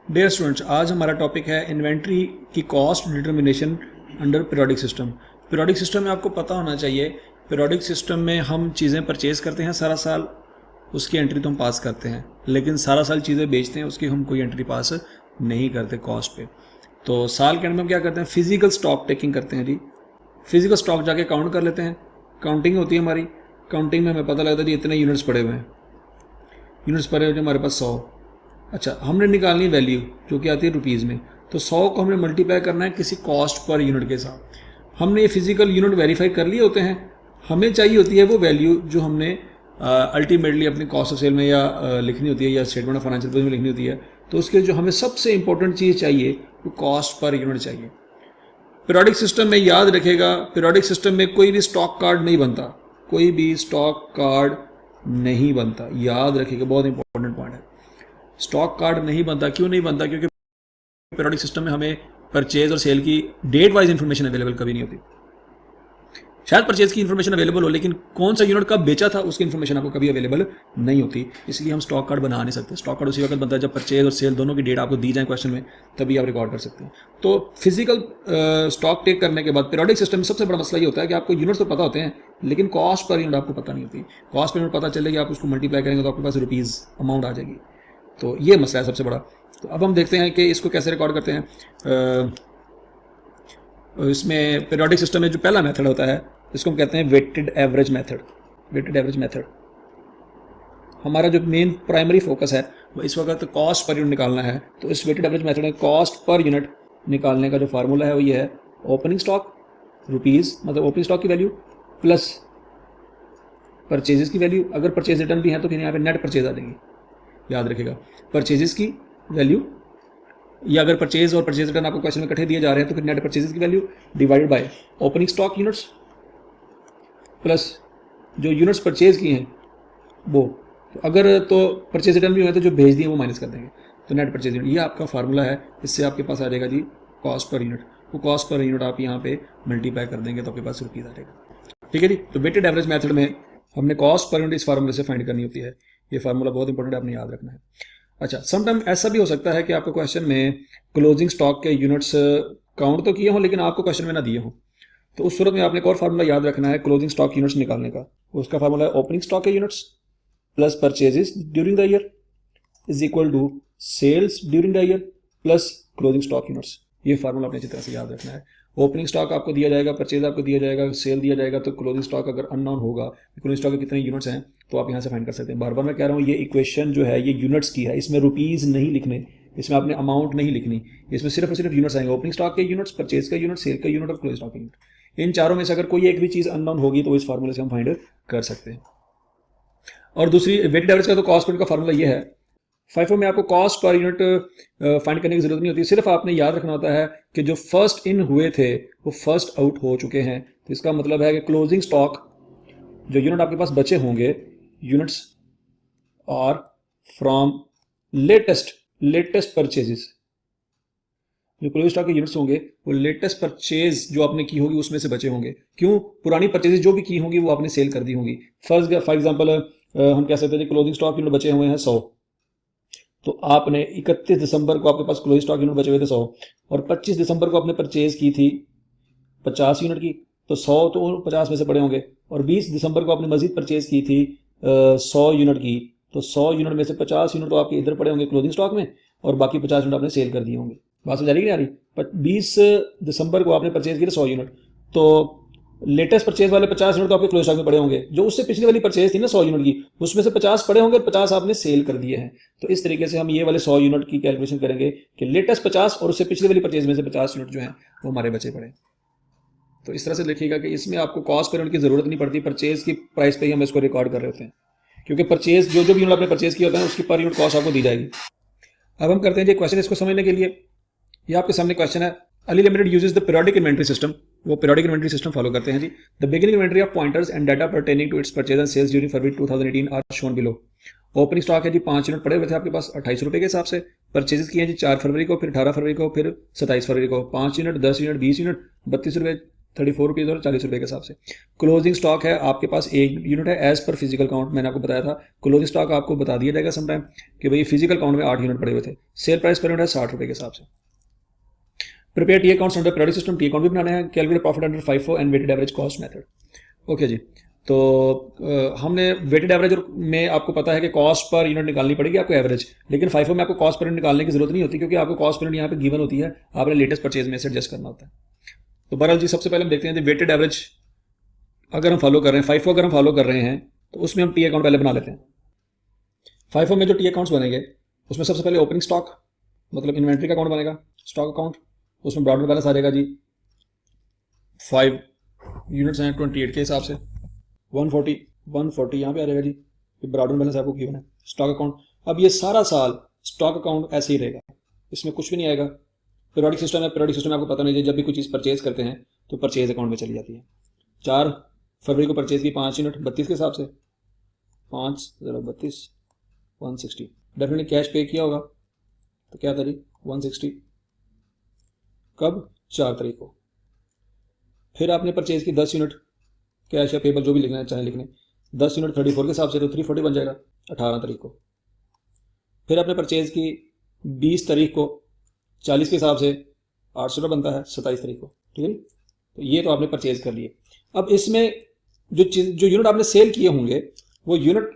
Dear students, आज हमारा topic है इन्वेंट्री की cost determination under periodic system. Periodic system में आपको पता होना चाहिए, पीरियोडिक सिस्टम में हम चीज़ें परचेज़ करते हैं सारा साल, उसकी एंट्री तो हम पास करते हैं, लेकिन सारा साल चीज़ें बेचते हैं उसकी हम कोई एंट्री पास नहीं करते कॉस्ट पे। तो साल के एंड में हम क्या करते हैं, फिजिकल स्टॉक टेकिंग करते हैं जी। फिजिकल स्टॉक जाके काउंट कर लेते हैं, काउंटिंग होती है हमारी। काउंटिंग में हमें पता लगता है जी इतने यूनिट्स पड़े हुए हैं, यूनिट्स पड़े हुए हमारे पास 100। अच्छा, हमने निकालनी वैल्यू जो कि आती है रुपीज़ में, तो 100 को हमने मल्टीप्लाई करना है किसी कॉस्ट पर यूनिट के साथ। हमने ये फिजिकल यूनिट वेरीफाई कर लिए होते हैं, हमें चाहिए होती है वो वैल्यू जो हमने अल्टीमेटली अपनी कॉस्ट ऑफ सेल में या लिखनी होती है या स्टेटमेंट ऑफ फाइनेंशियल में लिखनी होती है। तो उसके जो हमें सबसे इंपॉर्टेंट चीज़ चाहिए वो कॉस्ट पर यूनिट चाहिए। पीरियोडिक सिस्टम में याद रखेगा, पीरियोडिक सिस्टम में कोई भी स्टॉक कार्ड नहीं बनता, कोई भी स्टॉक कार्ड नहीं बनता, याद रखिएगा, बहुत इंपॉर्टेंट पॉइंट है। स्टॉक कार्ड नहीं बनता, क्यों नहीं बनता? क्योंकि पीरियोडिक सिस्टम में हमें परचेज और सेल की डेट वाइज इंफॉर्मेशन अवेलेबल कभी नहीं होती। शायद परचेज की इंफॉर्मेशन अवेलेबल हो, लेकिन कौन सा यूनिट कब बेचा था उसकी इंफॉर्मेशन आपको कभी अवेलेबल नहीं होती, इसलिए हम स्टॉक कार्ड बना नहीं सकते। स्टॉक कार्ड उसी वक्त बनता है जब परचेज और सेल दोनों की डेट आपको दी जाए क्वेश्चन में, तभी आप रिकॉर्ड कर सकते हैं। तो फिजिकल स्टॉक टेक करने के बाद पीरियोडिक सिस्टम में सबसे बड़ा मसला ये होता है कि आपको यूनिट्स तो पता होते हैं, लेकिन कॉस्ट पर यूनिट आपको पता नहीं होती। कॉस्ट पर यूनिट पता चलेगी, आप उसको मल्टीप्लाई करेंगे तो आपके पास रुपीज़ अमाउंट आ जाएगी। तो ये मसला है सबसे बड़ा। तो अब हम देखते हैं कि इसको कैसे रिकॉर्ड करते हैं। इसमें पीरियोडिक सिस्टम में जो पहला मेथड होता है इसको हम कहते हैं weighted average method. Weighted average method हमारा जो मेन प्राइमरी फोकस है वो इस वक्त कॉस्ट पर यूनिट निकालना है। तो इस वेटेड एवरेज मेथड में कॉस्ट पर यूनिट निकालने का जो फार्मूला है वो ये है, ओपनिंग स्टॉक रुपीज़, मतलब ओपनिंग स्टॉक की वैल्यू प्लस परचेजेस की वैल्यू। अगर परचेज रिटर्न भी है तो फिर यहाँ पे नेट परचेज आ जाएगी, याद रखिएगा, परचेजेस की वैल्यू, या अगर परचेज और परचेज रिटर्न आपको क्वेश्चन में इकट्ठे दिए जा रहे हैं तो फिर नेट परचेजेस की value divided by opening stock units plus जो यूनिट्स परचेज किए हैं वो, तो अगर तो परचेज रिटर्न भी हुए तो जो भेज दिए वो माइनस कर देंगे, तो नेट परचेज यूनिट। ये आपका फार्मूला है, इससे आपके पास आ जाएगा जी कॉस्ट पर यूनिट। वो कॉस्ट पर यूनिट आप यहाँ पे मल्टीप्लाई कर देंगे तो आपके पास रुपीज़ आ जाएगा। ठीक है जी। तो वेटेड एवरेज मेथड में हमने कॉस्ट पर यूनिट इस फार्मूले से फाइंड करनी होती है। ये फार्मूला बहुत इंपॉर्टेंट है, आपने याद रखना है। अच्छा, समटाइम ऐसा भी हो सकता है कि आपको क्वेश्चन में क्लोजिंग स्टॉक के यूनिट्स काउंट तो किए हों लेकिन आपको क्वेश्चन में ना दिए हों, तो उस सूरत में आपने एक और फार्मूला याद रखना है क्लोजिंग स्टॉक यूनिट्स निकालने का। उसका फार्मूला है ओपनिंग स्टॉक के units plus purchases during the year is equal to sales during the year plus closing stock units. ये फार्मूला आपने अच्छी तरह से याद रखना है। ओपनिंग स्टॉक आपको दिया जाएगा, परचेज आपको दिया जाएगा, सेल दिया जाएगा, तो क्लोजिंग स्टॉक अगर अननोन होगा, क्लोजिंग स्टॉक के कितने यूनिट्स हैं तो आप यहाँ से फाइंड कर सकते हैं। बार बार मैं कह रहा हूँ, ये इक्वेशन जो है ये यूनिट्स की है, इसमें रुपीज़ नहीं लिखने, इसमें आपने अमाउंट नहीं लिखनी, इसमें सिर्फ और सिर्फ यूनिट्स आएंगे। ओपनिंग स्टॉक के यूनिट्स, परचेज का यूनिट, सेल का यूनिट और क्लोजिंग स्टॉक का यूनिट। इन चारों में से अगर कोई एक भी चीज़ अननोन होगी तो इस फार्मूले से हम फाइंड कर सकते हैं। और दूसरी वेटेड एवरेज का तो कॉस्ट पर यूनिट का फार्मूला ये है। फाइफो में आपको कॉस्ट पर यूनिट फाइंड करने की जरूरत नहीं होती, सिर्फ आपने याद रखना होता है कि जो फर्स्ट इन हुए थे वो फर्स्ट आउट हो चुके हैं। तो इसका मतलब है कि क्लोजिंग स्टॉक जो यूनिट आपके पास बचे होंगे, यूनिट्स और फ्रॉम लेटेस्ट परचेजेस, जो क्लोजिंग स्टॉक के यूनिट्स होंगे वो लेटेस्ट परचेज जो आपने की होगी उसमें से बचे होंगे। क्यों? पुरानी परचेजेस जो भी की होंगी वो आपने सेल कर दी होंगी। फॉर एग्जाम्पल हम कह सकते हैं क्लोजिंग स्टॉक यूनिट बचे हुए हैं 100, तो आपने 31 दिसंबर को आपके पास क्लोजिंग स्टॉक यूनिट बचे हुए थे 100, और 25 दिसंबर को आपने परचेज की थी 50 यूनिट की, तो 100 तो 50 में से पड़े होंगे। और 20 दिसंबर को आपने मजीद परचेज की थी 100 यूनिट की, तो 100 यूनिट में से 50 यूनिट तो आपके इधर पड़े होंगे क्लोजिंग स्टॉक में, और बाकी 50 यूनिट आपने सेल कर दिए होंगे। बात समझ आ रही कि नहीं आ रही? 20 दिसंबर को आपने परचेज किया 100 यूनिट, तो लेटेस्ट परचेज वाले 50 यूनिट तो आपके क्लोजिंग स्टॉक में पड़े होंगे। जो उससे पिछली वाली परचेज थी ना 100 यूनिट की, उसमें से 50 पड़े होंगे और 50 आपने सेल कर दिए हैं। तो इस तरीके से हम ये वाले 100 यूनिट की कैलकुलेशन करेंगे कि लेटेस्ट 50 और उससे पिछली वाली परचेज में से 50 यूनिट जो हैं वो हमारे बचे पड़े। तो इस तरह से देखिएगा कि इसमें आपको कॉस्ट पर यूनिट की जरूरत नहीं पड़ती, परचेज की प्राइस पे ही हम इसको रिकॉर्ड कर रहे होते हैं, क्योंकि परचेज जो भी यूनिट आपने परचेज किया होता है उसकी पर यूनिट कॉस्ट आपको दी जाएगी। अब हम करते हैं ये क्वेश्चन, इसको समझने के लिए ये आपके सामने क्वेश्चन है। Ali limited uses the periodic inventory system, वो पीरियोडिक इन्वेंटरी सिस्टम फॉलो करते हैं जी। The beginning inventory of pointers and data pertaining to its purchase and sales during February 2018 are shown below. Opening stock है जी 5 unit पड़े हुए थे आपके पास 28 रुपये के हिसाब से, परचेजेस किए हैं जी 4 फरवरी को, फिर 18 फरवरी को, फिर 27 फरवरी को। 5 यूनिट, 10 यूनिट, 20 यूनिट, 32 रुपये, ₹34 और ₹40 के हिसाब से। क्लोजिंग स्टॉक है आपके पास 1 यूनिट है एज पर फिजिकल काउंट, मैंने आपको बताया था। क्लोजिंग स्टॉक आपको बता दिया जाएगा समटाइम कि भाई फिजिकल काउंट में 8 यूनिट पड़े हुए थे। सेल प्राइस पर यूनिट है ₹60 के हिसाब से। Prepare T accounts under periodic system, T account भी बनाने हैं। Calculate profit under FIFO and weighted average cost method. Okay जी, तो हमने वेटेड एवरेज में आपको पता है कि कॉस्ट पर यूनिट निकालनी पड़ेगी आपको एवरेज, लेकिन FIFO में आपको कॉस्ट पर यूनिट निकालने की जरूरत नहीं होती क्योंकि आपको कॉस्ट पर यूनिट यहाँ पे गिवन होती है, आपने लेटेस्ट परचेज में से एडजस्ट करना होता है। तो बहरहाल जी सबसे पहले हम देखते हैं वेटेड एवरेज अगर हम फॉलो कर रहे हैं, FIFO अगर हम फॉलो कर रहे हैं तो उसमें हम टी अकाउंट पहले बना लेते हैं। FIFO में जो टी अकाउंट्स बनेंगे उसमें सबसे पहले ओपनिंग स्टॉक मतलब इन्वेंट्री का अकाउंट बनेगा, स्टॉक अकाउंट, उसमें ब्रॉडर बैलेंस आ जाएगा जी 5 यूनिट्स हैं 28 के हिसाब से, 140 यहाँ पे आ जाएगा जी, ब्रॉडर बैलेंस आपको गिवन है। स्टॉक अकाउंट, अब ये सारा साल स्टॉक अकाउंट ऐसे ही रहेगा, इसमें कुछ भी नहीं आएगा। पीरियोडिक सिस्टम है, पीरियोडिक सिस्टम में आपको पता नहीं है, जब भी कोई चीज़ परचेज करते हैं तो परचेज अकाउंट में चली जाती है। 4 फरवरी को परचेज की 5 यूनिट 32 के हिसाब से, 5 32 160, डेफिनेटली कैश पे किया होगा तो क्या था जी 160, कब 4 तारीख को। फिर आपने परचेज की 10 यूनिट कैश या पेबल जो भी लिखना है चाहे लिखने, 10 यूनिट 34 के हिसाब से तो 340 बन जाएगा 18 तारीख को। फिर आपने परचेज की 20 तारीख को 40 के हिसाब से 800 बनता है 27 तारीख को, ठीक है। तो ये तो आपने परचेज कर लिए। अब इसमें जो यूनिट आपने सेल किए होंगे वो यूनिट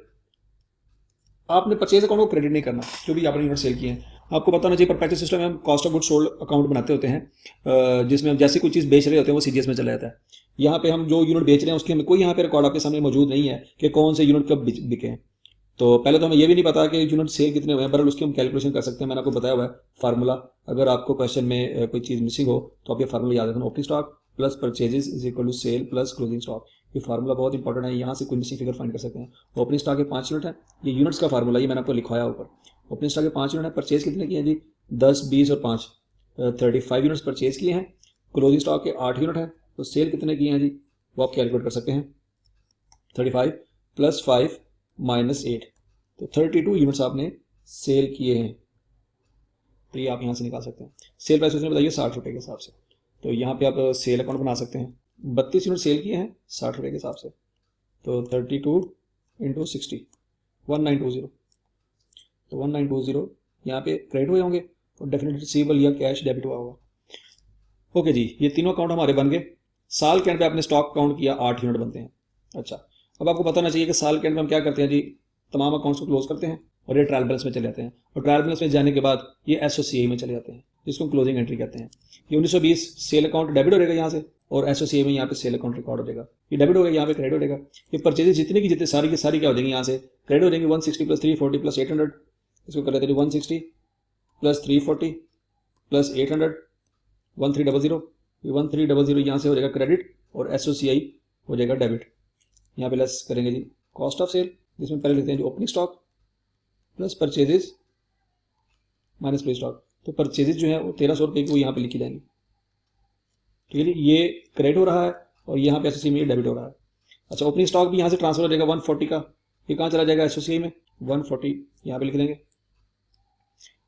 आपने परचेज अकाउंट को क्रेडिट नहीं करना, जो भी आपने यूनिट सेल किए हैं। आपको पता होना चाहिए परपेचुअल सिस्टम में हम cost of good sold account बनाते होते हैं, जिसमें हम जैसे कोई चीज़ बेच रहे होते हैं वो CGS में चला जाता है। यहाँ पे हम जो यूनिट बेच रहे हैं उसके हमें कोई यहाँ पे रिकॉर्ड आपके सामने मौजूद नहीं है कि कौन से यूनिट कब बिके हैं। तो पहले तो हमें ये भी नहीं पता कि यूनिट सेल कितने हुए हैं, बहरहाल उसकी हम कैलकुलेशन कर सकते हैं। मैंने आपको बताया हुआ है फार्मूला, अगर आपको क्वेश्चन में कोई चीज़ मिसिंग हो तो आप ये फार्मूला याद रखना, opening stock plus purchases is equal to sale plus closing stock. ये फार्मूला बहुत इंपॉर्टेंट है, यहाँ से कोई मिसिंग फिगर फाइंड कर सकते हैं। ओपनिंग स्टॉक के 5 यूनिट है, ये यूनिट्स का फार्मूला ये मैंने आपको लिखवाया ऊपर। ओपनिंग स्टॉक के 5 यूनिट है, परचेज कितने किए हैं जी 10 20 और 5 35 यूनिट्स परचेज किए हैं। क्लोजिंग स्टॉक के 8 यूनिट है, तो सेल कितने किए हैं जी वो आप कैलकुलेट कर सकते हैं, 35 प्लस 5 माइनस 8, तो 32 यूनिट्स आपने सेल किए हैं। तो ये आप यहाँ से निकाल सकते हैं। सेल प्राइस उसने बताइए 60 रुपये के हिसाब से, तो यहाँ पे आप सेल अकाउंट बना सकते हैं। 32 यूनिट सेल किए हैं 60 रुपये के हिसाब से, तो 32 इंटू 60 1920, तो 1920 यहाँ पे क्रेडिट हुए होंगे और डेफिनेटली रिसीवेबल या कैश डेबिट हुआ होगा। ओके जी, ये तीनों अकाउंट हमारे बन गए। साल के एंड पे आपने स्टॉक काउंट किया 8 यूनिट बनते हैं। अच्छा, अब आपको पता होना चाहिए कि साल के एंड में हम क्या करते हैं जी, तमाम अकाउंट्स को क्लोज करते हैं और ये ट्रायल बैलेंस में चले जाते हैं, और ट्रायल बैलेंस में जाने के बाद ये SOCI में चले जाते हैं, जिसको हम क्लोजिंग एंट्री कहते हैं। ये 1920 सेल अकाउंट डेबिट हो जाएगा यहाँ से, और SOCI में यहाँ पे सेल अकाउंट रिकॉर्ड हो जाएगा। ये डेबिट हो गया, यहाँ पे क्रेडिट हो जाएगा। ये परचेजेस जितनी की जितने सारी की सारी क्या हो जाएंगी, यहाँ से क्रेडिट हो जाएंगे। 160 प्लस 340 प्लस 800, इसको कर लेते हैं 160 प्लस 340 प्लस 800 1300, 1300 यहाँ से हो जाएगा क्रेडिट और SOCI हो जाएगा डेबिट। यहाँ पे लेस करेंगे जी कॉस्ट ऑफ सेल, जिसमें पहले लिखते हैं जो opening stock plus purchases minus pre stock. तो परचेजेस जो है वो 1300 रुपये की वो यहाँ पे लिखी जाएंगी, ठीक है। ये क्रेडिट हो रहा है और यहाँ पे SOCI में डेबिट हो रहा है। अच्छा, ओपनिंग स्टॉक भी यहाँ से ट्रांसफर हो जाएगा 140 का, ये कहाँ चला जाएगा SOCI में, 140 यहाँ पे लिख देंगे।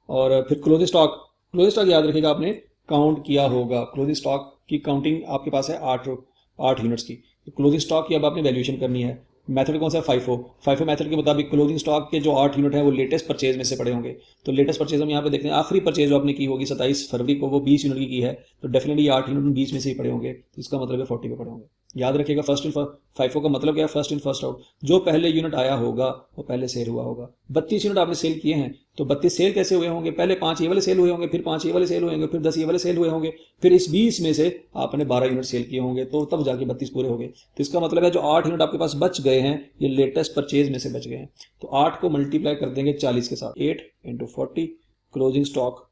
और फिर क्लोजिंग स्टॉक याद रखिएगा आपने काउंट किया होगा। क्लोजिंग स्टॉक की काउंटिंग आपके पास है 8 यूनिट्स की, तो क्लोजिंग स्टॉक की अब आपने वैल्यूएशन करनी है। मेथड कौन सा है, FIFO मेथड के मुताबिक क्लोजिंग स्टॉक के जो 8 यूनिट है वो लेटेस्ट परचेज में से पड़े होंगे। तो लेटेस्ट परचेज हम यहाँ पे देखते हैं, आखिरी परचेज जो आपने की होगी 27 फरवरी को, वो 20 यूनिट की है, तो डेफिनेटली 8 यूनिट 20 में से ही पड़े होंगे, तो इसका मतलब है 40 पे पड़े होंगे। याद रखिएगा फर्स्ट इन FIFO का मतलब क्या है, फर्स्ट इन फर्स्ट आउट। जो पहले यूनिट आया होगा वो पहले सेल हुआ होगा। 32 यूनिट आपने सेल किए हैं, तो 32 सेल कैसे हुए होंगे, पहले 5 ये वाले सेल हुए होंगे, फिर 5 ये वाले सेल हुए होंगे, फिर 10 ये वाले सेल हुए होंगे, फिर इस 20 में से आपने 12 यूनिट सेल किए होंगे, तो तब जाके 32 पूरे हो गए। तो इसका मतलब है जो 8 यूनिट आपके पास बच गए हैं ये लेटेस्ट परचेज में से बच गए हैं। तो 8 को मल्टीप्लाई कर देंगे 40 के साथ, 8 इंटू 40, क्लोजिंग स्टॉक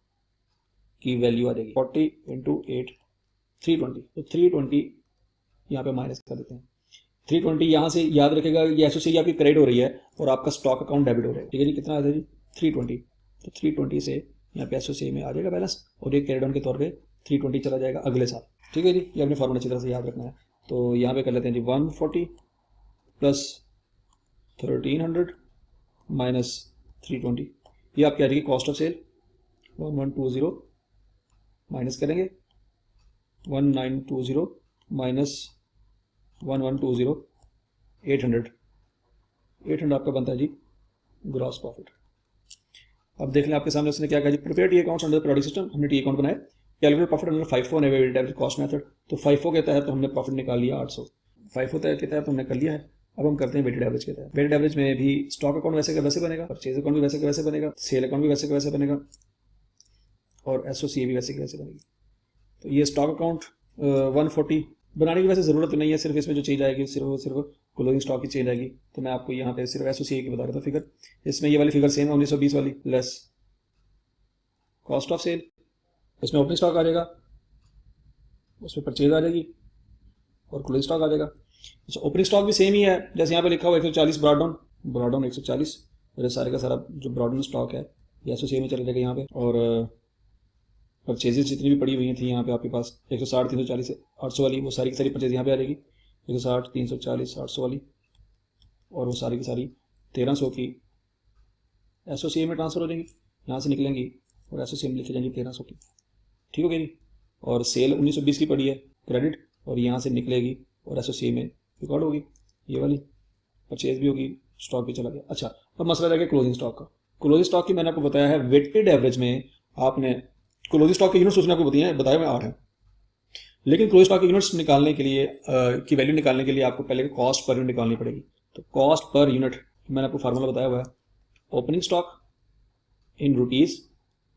की वैल्यू आ जाएगी 40 इंटू 8 320, तो 320 यहाँ पे माइनस कर देते हैं। 320 यहाँ से याद रखेगा ये SOCI आपकी क्रेडिट हो रही है और आपका स्टॉक अकाउंट डेबिट हो रहा है, ठीक है जी। कितना आता है जी 320, तो 320 से यहाँ पे SOCI में आ जाएगा बैलेंस, और ये क्रेडिट ऑन के तौर पे 320 चला जाएगा अगले साल, ठीक है जी। ये अपने फॉर्मूला अच्छी तरह से याद रखना है। तो यहाँ पे कर लेते हैं जी 140 प्लस 1300 माइनस 320, ये आपकी आ जाएगी कॉस्ट ऑफ सेल 1120, माइनस करेंगे 1920 माइनस 1120 800 आपका बनता है जी ग्रॉस प्रॉफिट। अब देख लें आपके सामने उसने क्या कहा जी, prepare T accounts under periodic system, हमने टी अकाउंट बनाया, calculate profit under FIFO and weighted average cost method. तो FIFO के तहत तो हमने प्रॉफिट निकाल लिया 800, FIFO के तहत हमने कर लिया है। अब हम करते हैं वेटेड एवरेज के तहत। वेटेड एवरेज में भी स्टॉक अकाउंट वैसे का वैसे बनेगा, परचेज अकाउंट भी वैसे का वैसे बनेगा, सेल अकाउंट भी वैसे का वैसे बनेगा और एसओसी भी वैसे की वैसे बनेगी। तो ये स्टॉक अकाउंट 140 बनाने की वैसे ज़रूरत नहीं है, सिर्फ इसमें जो चीज़ आएगी सिर्फ क्लोजिंग स्टॉक की चेंज आएगी। तो मैं आपको यहाँ पे सिर्फ एसोसी की बता रहा था फिगर। इसमें ये वाली फिगर सेम है 1920 वाली, लेस कॉस्ट ऑफ सेल, इसमें ओपनिंग स्टॉक आ जाएगा, उसमें परचेज आ जाएगी और क्लोजिंग स्टॉक आ जाएगा। अच्छा, ओपनिंग स्टॉक भी सेम ही है, जैसे यहाँ पे लिखा हुआ 140 ब्रॉड डाउन 140, मेरे सारे का सारा जो ब्रॉड डाउन स्टॉक है ये एसोसी में चला जाएगा यहाँ पे। और परचेजेस जितनी भी पड़ी हुई थी यहाँ पे आपके पास 160 340 800 वाली, वो सारी की सारी परचेज यहाँ पे आ जाएगी 160 340 800 वाली, और वो सारी की सारी 1300 की एसओसी में ट्रांसफर हो जाएंगी, यहाँ से निकलेंगी और एसओसी में लिखी जाएंगी 1300 की। ठीक हो गया जी। और सेल 1920 की पड़ी है क्रेडिट, और यहाँ से निकलेगी और एसओसी में रिकॉर्ड होगी, ये वाली परचेज भी होगी, स्टॉक भी चला गया। अच्छा, अब मसला रह गया क्लोजिंग स्टॉक का। क्लोजिंग स्टॉक की मैंने आपको बताया है वेटेड एवरेज में आपने क्लोजिंग स्टॉक के यूनिट्स उसने आपको बताया मैं 8 है, लेकिन क्लोजिंग स्टॉक के यूनिट्स निकालने के लिए की वैल्यू निकालने के लिए आपको पहले कॉस्ट पर यूनिट निकालनी पड़ेगी। तो कॉस्ट पर यूनिट मैंने आपको फार्मूला बताया हुआ है, opening stock in rupees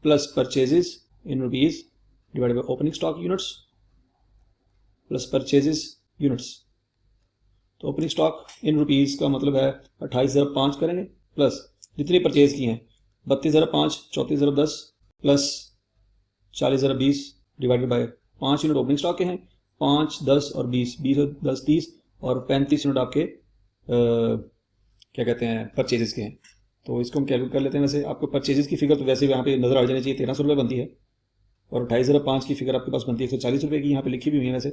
plus purchases in rupees divided by opening stock units plus purchases units. तो ओपनिंग स्टॉक इन रुपीज का मतलब है 28,005 करेंगे प्लस जितनी परचेज की हैं 32,005 34,010 plus 40,020 divided by 5 unit opening stock के हैं, 5 10 और 20 20 और 10 30 और 35 यूनिट आपके क्या कहते हैं परचेजेस के हैं। तो इसको हम कैलकुलेट कर लेते हैं। वैसे आपको परचेजेस की फिगर तो वैसे यहाँ पे नजर आ जानी चाहिए, 1300 रुपये बनती है, और 28,005 की फिगर आपके पास बनती है 140 रुपये की, यहाँ पे लिखी भी हुई है वैसे।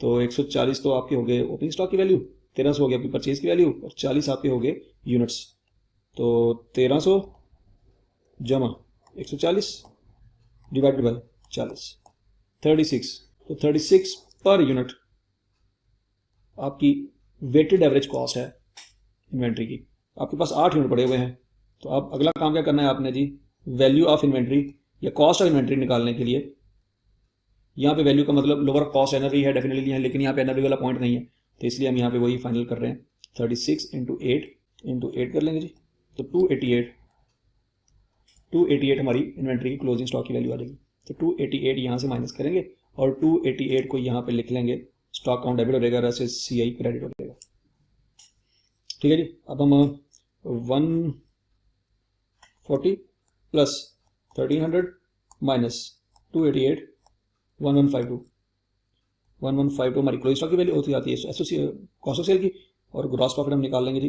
तो 140 तो आपके हो गए ओपनिंग स्टॉक की वैल्यू, 1300 हो गया आपकी परचेज की वैल्यू, और 40 आपके हो गए यूनिट्स। तो 1300 जमा 140 डिवाइडेड बाय 40 36। तो 36 पर यूनिट आपकी वेटेड एवरेज कॉस्ट है इन्वेंट्री की। आपके पास 8 यूनिट पड़े हुए हैं, तो आप अगला काम क्या करना है आपने जी, वैल्यू ऑफ इन्वेंट्री या कॉस्ट ऑफ इन्वेंट्री निकालने के लिए, यहाँ पे वैल्यू का मतलब लोअर कॉस्ट एनआरवी है डेफिनेटली है, लेकिन यहाँ पे एनआरवी वाला पॉइंट नहीं है, तो इसलिए हम यहाँ पे वही फाइनल कर रहे हैं। 36 इंटू 8 कर लेंगे जी, तो 288 हमारी इन्वेंट्री की क्लोजिंग स्टॉक की वैल्यू आ जाएगी। तो 288 यहाँ से माइनस करेंगे और 288 को यहाँ पे लिख लेंगे, स्टॉक काउंट डेबिट हो जाएगा, ऐसे CI क्रेडिट हो जाएगा। ठीक है जी। अब हम 140 प्लस 1300 माइनस 288 1152 हमारी क्लोजिंग स्टॉक की वैल्यू होती आती है कॉस्ट ऑफ सेल की, और ग्रॉस प्रॉफिट हम निकाल लेंगे जी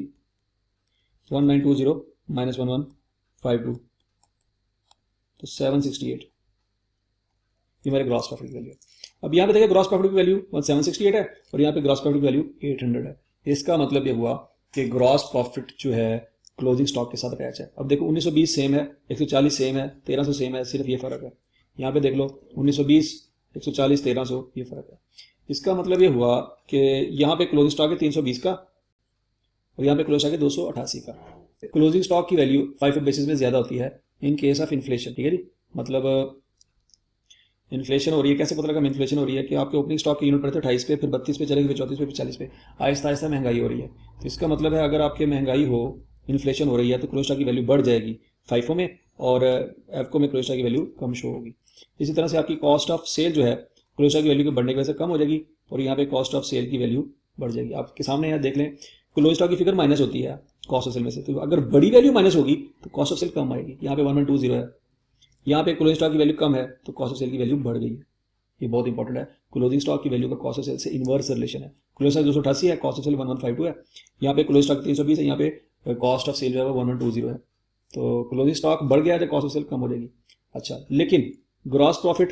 1920 माइनस 1152, तो 768 ये हमारे ग्रॉस प्रॉफिट की वैल्यू है। अब यहाँ पे देखिए ग्रॉस प्रॉफिट की वैल्यू 768 है और यहाँ पे ग्रॉस प्रॉफिट की वैल्यू 800 है। इसका मतलब ये हुआ कि ग्रॉस प्रॉफिट जो है क्लोजिंग स्टॉक के साथ अटैच है। अब देखो 1920 सेम है, 140 सेम है, 1300 सेम है, सिर्फ ये फर्क है। यहाँ पे देख लो 1920 140 1300 ये फर्क है। इसका मतलब ये हुआ कि यहाँ पे क्लोजिंग स्टॉक है 320 का और यहाँ पे क्लोजिंग स्टॉक है 288 का। क्लोजिंग स्टॉक की वैल्यू FIFO बेसिस में ज्यादा होती है इन केस ऑफ इन्फ्लेशन। ठीक है जी, मतलब इन्फ्लेशन हो रही है। कैसे पता लगा इन्फ्लेशन हो रही है कि आपके ओपनिंग स्टॉक की यूनिट पड़े थे 28 पे, फिर 32 पे चलेगी, फिर 34 पे, फिर 40 पे, आहिस्ता आहिस्ता महंगाई हो रही है। तो इसका मतलब है अगर आपके महंगाई हो, इन्फ्लेशन हो रही है, तो क्लोजिंग स्टॉक की वैल्यू बढ़ जाएगी FIFO में, और एफको में क्लोजिंग स्टॉक की वैल्यू कम शो होगी। इसी तरह से आपकी कॉस्ट ऑफ सेल जो है क्लोजिंग स्टॉक की वैल्यू के बढ़ने की वजह से कम हो जाएगी और यहाँ पे कॉस्ट ऑफ सेल की वैल्यू बढ़ जाएगी। आपके सामने यहाँ देख लें क्लोजिंग स्टॉक की फिगर माइनस होती है कॉस्ट ऑफ सेल में से, तो अगर बड़ी वैल्यू माइनस होगी तो कॉस्ट ऑफ सेल कम आएगी। यहाँ पे 1120 है, यहाँ पे क्लोजिंग स्टॉक की वैल्यू कम है तो कॉस्ट ऑफ सेल की वैल्यू बढ़ गई है। ये बहुत इंपॉर्टेंट है। क्लोजिंग स्टॉक की वैल्यू का कॉस्ट ऑफ सेल से इनवर्स रिलेशन है। क्लोजिंग स्टॉक 288 है, कॉस्ट ऑफ सेल 1152 है, यहाँ पे क्लोजिंग स्टॉक 320 है, यहाँ पे कॉस्ट ऑफ सेल जो है 1120 है। तो क्लोजिंग स्टॉक बढ़ गया है तो कॉस्ट ऑफ सेल कम हो जाएगी। अच्छा, लेकिन ग्रॉस प्रॉफिट,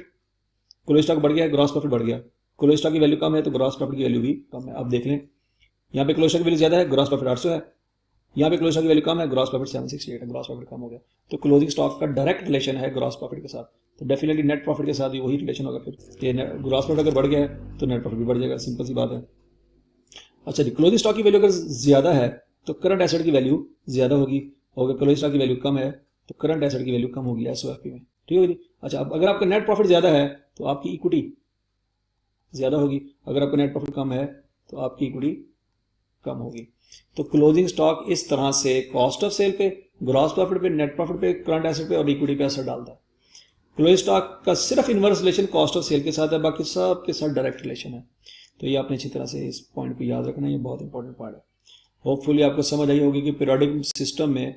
क्लोजिंग स्टॉक बढ़ गया है, ग्रॉस प्रॉफिट बढ़ गया, क्लोजिंग स्टॉक की वैल्यू कम है तो ग्रॉस प्रॉफिट की वैल्यू भी कम है। अब देख लें यहाँ पे क्लोजिंग स्टॉक की वैल्यू ज्यादा है, ग्रॉस प्रॉफिट 800 है, यहाँ पे क्लोजिंग स्टॉक की वैल्यू कम है, ग्रॉस प्रॉफिट 768 है, ग्रॉस प्रॉफिट कम हो गया। तो क्लोजिंग स्टॉक का डायरेक्ट रिलेशन है ग्रॉस प्रॉफिट के साथ। तो डेफिनेटली नेट प्रॉफिट के साथ भी वही रिलेशन होगा फिर कि ग्रॉस प्रॉफिट अगर बढ़ गया है तो नेट प्रॉफिट भी बढ़ जाएगा, सिंपल सी बात है। अच्छा जी, क्लोजिंग स्टॉक की वैल्यू अगर ज़्यादा है तो करंट एसेट की वैल्यू ज़्यादा होगी, और अगर क्लोजिंग स्टॉक की वैल्यू कम है तो करंट एसेट की वैल्यू कम होगी एसओएफपी में, ठीक है जी। अच्छा, अब अगर आपका नेट प्रॉफिट ज़्यादा है तो आपकी इक्विटी ज़्यादा होगी, अगर आपका नेट प्रॉफिट कम है तो आपकी इक्विटी कम होगी। तो क्लोजिंग स्टॉक इस तरह से कॉस्ट ऑफ सेल पे, ग्रॉस प्रॉफिट पे, नेट प्रॉफिट पे, करंट एसेट पे और इक्विटी पे असर डालता है। क्लोजिंग स्टॉक का सिर्फ inverse relation cost of sale के साथ है, बाकी सब के साथ डायरेक्ट रिलेशन है। तो ये आपने अच्छी तरह से इस पॉइंट को याद रखना है, ये बहुत इंपॉर्टेंट पॉइंट है। होपफुली आपको समझ आई होगी कि पीरियोडिक सिस्टम में